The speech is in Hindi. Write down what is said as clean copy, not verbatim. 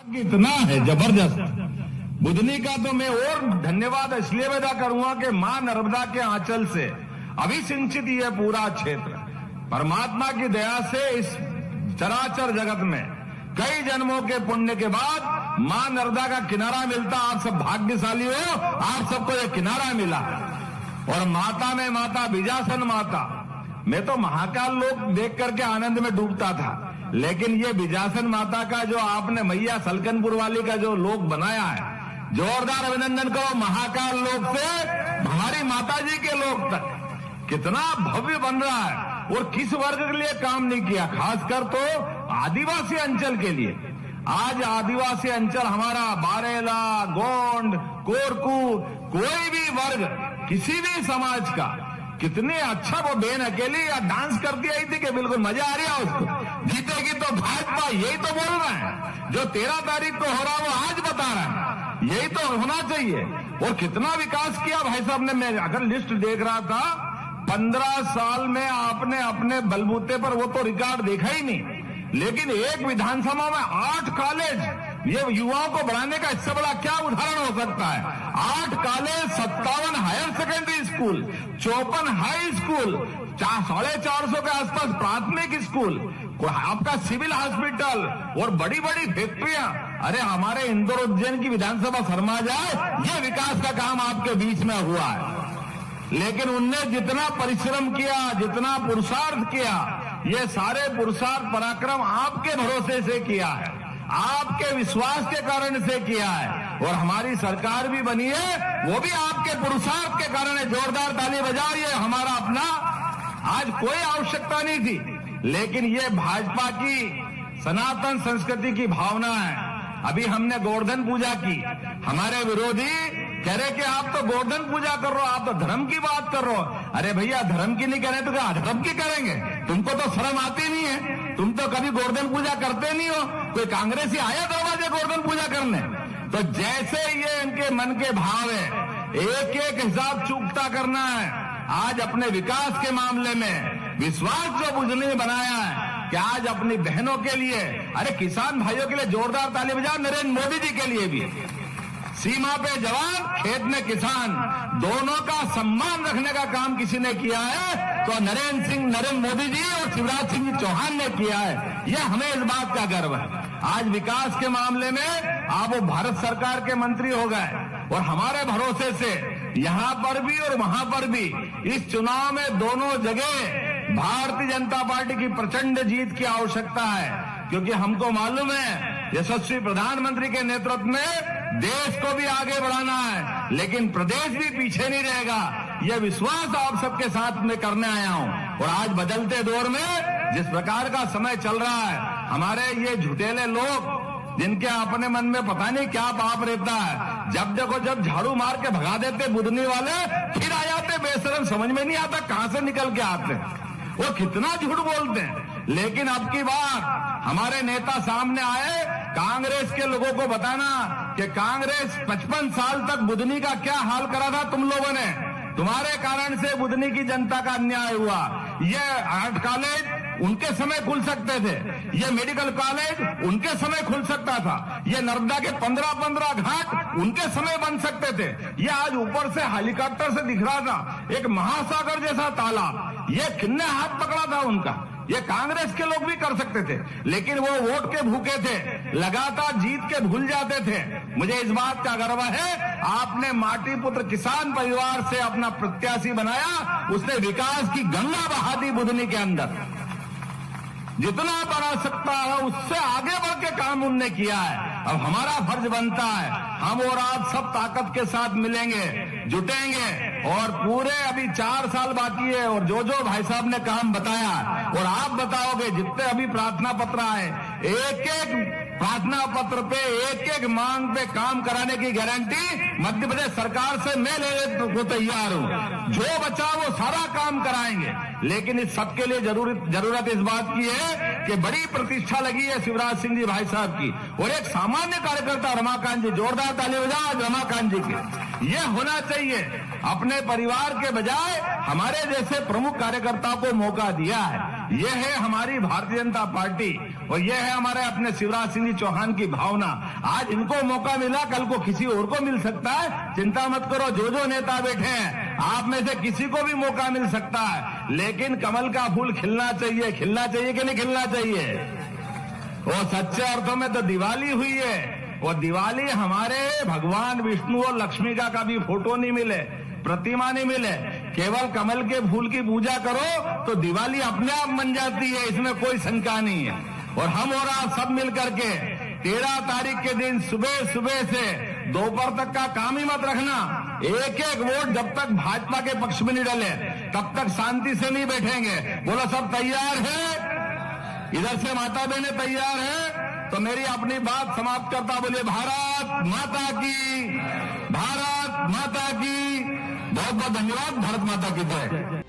इतना है जबरदस्त। बुधनी का तो मैं और धन्यवाद इसलिए अदा करूंगा कि मां नर्मदा के आंचल से अभी सिंचित ये पूरा क्षेत्र परमात्मा की दया से इस चराचर जगत में कई जन्मों के पुण्य के बाद मां नर्मदा का किनारा मिलता। आप सब भाग्यशाली हो, आप सबको ये किनारा मिला। और माता में माता बिजासन माता, मैं तो महाकाल लोक देख करके आनंद में डूबता था, लेकिन ये बिजासन माता का जो आपने मैया सलकनपुर वाली का जो लोक बनाया है, जोरदार अभिनंदन करो। महाकाल लोक से हमारी माता जी के लोक तक कितना भव्य बन रहा है। और किस वर्ग के लिए काम नहीं किया, खासकर तो आदिवासी अंचल के लिए। आज आदिवासी अंचल हमारा बारेला, गोंड, कोरकू, कोई भी वर्ग, किसी भी समाज का, कितने अच्छा वो बेन अकेली या डांस करती आई थी कि बिल्कुल मजा आ रहा है उसको। जीतेगी तो भाजपा, यही तो बोल रहे हैं। जो 13 तारीख को हो रहा है वो आज बता रहे हैं, यही तो होना चाहिए। और कितना विकास किया भाई साहब ने। मैं अगर लिस्ट देख रहा था, 15 साल में आपने अपने बलबूते पर वो तो रिकॉर्ड देखा ही नहीं, लेकिन एक विधानसभा में 8 कॉलेज, ये युवाओं को बढ़ाने का इससे बड़ा क्या उदाहरण हो सकता है। 8 college, 57 higher secondary school, 54 high school, 450 के आसपास प्राथमिक स्कूल, आपका सिविल हॉस्पिटल और बड़ी बड़ी फैक्ट्रियां। अरे हमारे इंदौर उज्जैन की विधानसभा शर्मा जाए, ये विकास का काम आपके बीच में हुआ है। लेकिन उनने जितना परिश्रम किया, जितना पुरुषार्थ किया, ये सारे पुरुषार्थ पराक्रम आपके भरोसे से किया है, आपके विश्वास के कारण से किया है। और हमारी सरकार भी बनी है, वो भी आपके पुरुषार्थ के कारण है। जोरदार ताली बजाइए। हमारा अपना आज कोई आवश्यकता नहीं थी, लेकिन ये भाजपा की सनातन संस्कृति की भावना है। अभी हमने गोवर्धन पूजा की, हमारे विरोधी कह रहे कि आप तो गोवर्धन पूजा कर रहे हो, आप तो धर्म की बात कर रहे हो। अरे भैया, धर्म की नहीं कह रहे तो क्या अधर्म की करेंगे? तुमको तो शर्म आती नहीं है, तुम तो कभी गोवर्धन पूजा करते नहीं हो। कोई कांग्रेसी आया दरवाजे गोवर्धन पूजा करने? तो जैसे ये इनके मन के भाव है, एक एक हिसाब चूकता करना है। आज अपने विकास के मामले में विश्वास जो बुझने बनाया है कि आज अपनी बहनों के लिए, अरे किसान भाइयों के लिए जोरदार ताली बजाओ। नरेंद्र मोदी जी के लिए भी, सीमा पे जवान, खेत में किसान, दोनों का सम्मान रखने का काम किसी ने किया है तो नरेंद्र मोदी जी और शिवराज सिंह जी चौहान ने किया है। यह हमें इस बात का गर्व है। आज विकास के मामले में आप वो भारत सरकार के मंत्री हो गए, और हमारे भरोसे से यहां पर भी और वहां पर भी इस चुनाव में दोनों जगह भारतीय जनता पार्टी की प्रचंड जीत की आवश्यकता है। क्योंकि हमको मालूम है यशस्वी प्रधानमंत्री के नेतृत्व में देश को भी आगे बढ़ाना है, लेकिन प्रदेश भी पीछे नहीं रहेगा। यह विश्वास आप सबके साथ में करने आया हूं। और आज बदलते दौर में जिस प्रकार का समय चल रहा है, हमारे ये झुटेले लोग जिनके अपने मन में पता नहीं क्या पाप रहता है, जब देखो जब झाड़ू मार के भगा देते बुधनी वाले, फिर आ जाते बेशरम। समझ में नहीं आता कहां से निकल के आते हैं, वो कितना झूठ बोलते हैं। लेकिन अब की बार हमारे नेता सामने आए, कांग्रेस के लोगों को बताना कि कांग्रेस 55 साल तक बुधनी का क्या हाल करा था तुम लोगों ने। तुम्हारे कारण से बुधनी की जनता का अन्याय हुआ। ये 8 कॉलेज उनके समय खुल सकते थे, ये मेडिकल कॉलेज उनके समय खुल सकता था, ये नर्मदा के 15 घाट उनके समय बन सकते थे। ये आज ऊपर से हेलीकॉप्टर से दिख रहा था एक महासागर जैसा तालाब, ये किन्ने हाथ पकड़ा था उनका। ये कांग्रेस के लोग भी कर सकते थे, लेकिन वो वोट के भूखे थे, लगातार जीत के भूल जाते थे। मुझे इस बात का गर्व है, आपने माटी पुत्र किसान परिवार से अपना प्रत्याशी बनाया, उसने विकास की गंगा बहा दी बुधनी के अंदर। जितना बढ़ा सकता है उससे आगे बढ़ के काम उनने किया है। अब हमारा फर्ज बनता है, हम और आप सब ताकत के साथ मिलेंगे, जुटेंगे, और पूरे अभी 4 साल बाकी है। और जो जो भाई साहब ने काम बताया और आप बताओगे, जितने अभी प्रार्थना पत्र आए, एक एक प्रार्थना पत्र पे, एक एक मांग पे काम कराने की गारंटी मध्य प्रदेश सरकार से मैं लेने को तैयार हूं। जो बचा वो सारा काम कराएंगे, लेकिन इस सबके लिए जरूरत इस बात की है कि बड़ी प्रतिष्ठा लगी है शिवराज सिंह जी भाई साहब की, और एक सामान्य कार्यकर्ता रमाकांत जी, जोरदार ताली बजाओ रमाकांत जी की। ये होना चाहिए। अपने परिवार के बजाय हमारे जैसे प्रमुख कार्यकर्ताओं को मौका दिया है। ये है हमारी भारतीय जनता पार्टी और ये है हमारे अपने शिवराज सिंह जी चौहान की भावना। आज इनको मौका मिला, कल को किसी और को मिल सकता है। चिंता मत करो, जो नेता बैठे हैं आप में से किसी को भी मौका मिल सकता है, लेकिन कमल का फूल खिलना चाहिए कि नहीं खिलना चाहिए। वो सच्चे अर्थों में तो दिवाली हुई है। वो दिवाली हमारे भगवान विष्णु और लक्ष्मी का कभी फोटो नहीं मिले, प्रतिमा नहीं मिले, केवल कमल के फूल की पूजा करो तो दिवाली अपने आप बन जाती है, इसमें कोई शंका नहीं है। और हम और आप सब मिलकर के 13 तारीख के दिन सुबह सुबह से दोपहर तक का काम ही मत रखना। एक एक वोट जब तक भाजपा के पक्ष में नहीं डले तब तक शांति से नहीं बैठेंगे। बोलो सब तैयार है? इधर से माता बहने तैयार है? तो मेरी अपनी बात समाप्त करता बोलिए भारत माता की, भारत माता की। बहुत बहुत धन्यवाद। भारत माता की जय।